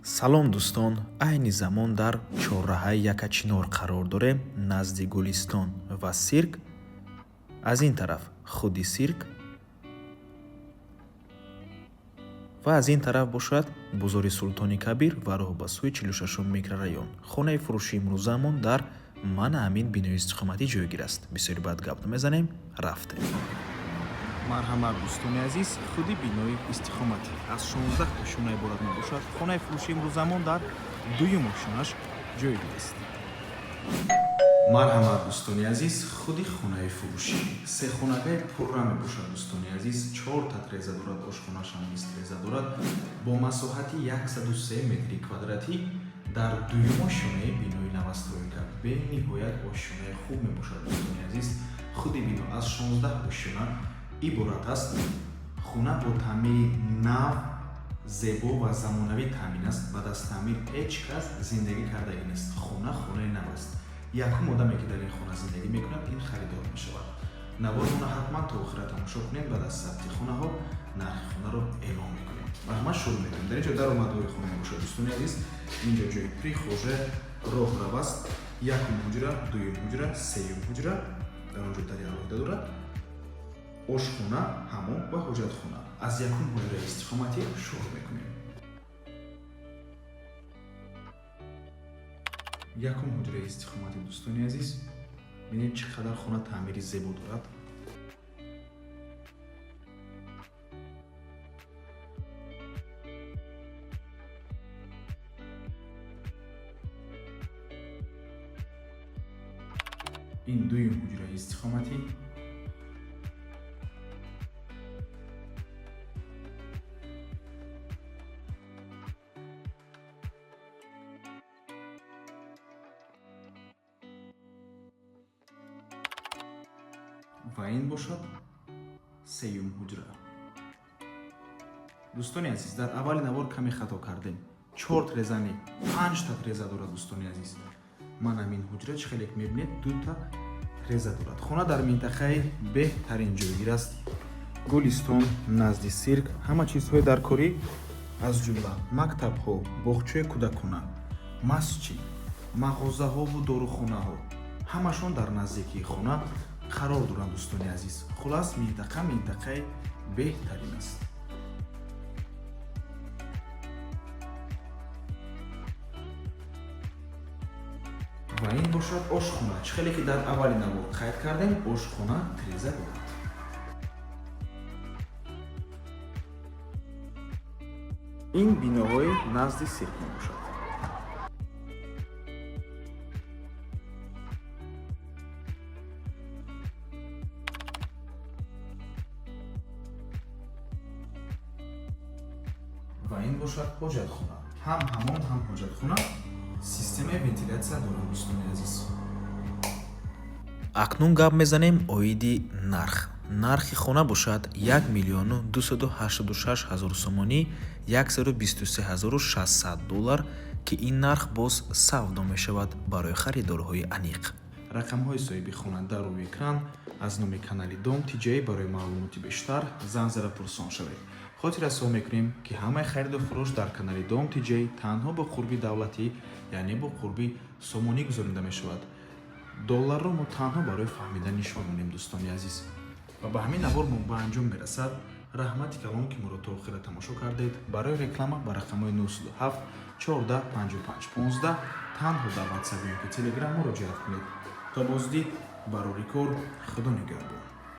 салом дӯстон, айни замон дар чорраҳаи Якачинор қарор дорем, назди Гулистон ва сирк. Аз ин тараф худи сирк ва аз ин тараф бошад бозори Султони Кабир ва роҳ ба сӯи 46-ум микрорайон. Хонаи фурӯши имрӯзаамон дар Мана Амин бинои истиқоматӣ ҷойгир аст. Бисёри баъд гап намезанем, рафтем. марҳамат дӯстони азиз, худи бинои истиқоматӣ аз 16 ошона иборат мебошад. Хонаи фурӯши имрӯзаамон дар дуюм ошонаш ҷойгир аст. марҳамат дӯстони азиз, худи хонаи фурӯшӣ сехонагаи пурра мебошад. Дӯстони азиз, 4 та треза дорад, ошхонааш ҳам 20 треза дорад бо масоҳати 103 метри квадратӣ дар дуюм ошонаи бинои новостройка. Бениҳоят ошонаи хуб мебошад. Дӯстони азиз, худи бино аз 16 ошона иборат аст. хона бо таъмири нав, зебо ва замонавӣ таъмин аст. баъд аз таъмир ҳеҷ кас зиндагӣ кардаги нест. хонаи нав аст. якум одаме ки дар ин хона зиндагӣ мекунад, ин харидор мешавад. навозона ҳатман то охира тамошо кунед. баъд аз сабти хонаҳо нархи хонаро эълон мекунем. марҳамат, шуруъ мекунем. дар инҷо даромадҳои хона мебошад. дӯстони азиз, инҷо ҷои прихожа, роҳрав аст. якум ҳуҷра, дуюм ҳуҷра, сеюм ҳуҷра, дар он ҷо дари алоҳида дорад. ошхона, ҳамом ва ҳоҷатхона. аз якум ҳуҷраи истиқоматӣ шуруъ мекунем. якум ҳуҷраи истиқоматӣ дӯстони азиз, бинед чӣ қадар хона таъмири зебо дорад. ин дуюм ҳуҷраи истиқоматӣ. ва ин бошад сеюм ҳуҷра. дӯстони азиз, дар аввали навор каме хато кардем. 4 треза не, 5 та треза дорад. дӯстони азиз, ман ҳамин ҳуҷра чӣ хеле мебинед, 2 та треза дорад. хона дар минтақаи беҳтарин ҷойгир аст. Гулистон назди сирк. ҳама чизҳои даркорӣ аз ҷумла мактабҳо, боғчаи кӯдакона, масҷид, мағозаҳову дорухонаҳо ҳамашон дар наздикии хона қарор доранд. дӯстони азиз, хулас минтақаи беҳтарин аст. ва ин бошад ошхона. чӣ хеле ки дар аввали навор қайд кардем, ошхона треза дорад. ин биноҳои назди сирк мебошад. ва ин бошад ҳоҷатхона. ҳам ҳамом, ҳам ҳоҷатхона. системаи вентилятсия дорад. дӯстони азиз, акнун гап мезанем оиди нарх. нархи хона бошад 1 миллиону 286 ҳазор сомонӣ, 123 600 доллар, ки ин нарх боз савдо мешавад барои харидорҳои аниқ. рақамҳои соҳиби хона дар рӯи экран. аз номи канали Дом Тиҷаи барои маълумоти бештар занзара пурсон шавед. хотир расон мекунем ки ҳамаи хариду фурӯш дар канали Дом Тиҷаи танҳо бо қурби давлатӣ, яъне бо қурби сомонӣ гузаронида мешавад. долларро мо танҳо барои фаҳмидан нишон монем. дӯстони азиз, ва ба ҳамин навор мо ба анҷом мерасад. раҳмати калон ки моро то охира тамошо кардед. барои реклама ба рақамҳои 907 14 55 15 танҳо дар ватсап ё ки телеграм муроҷиат кунед. то боздид, барори кор. худо нигаҳбон.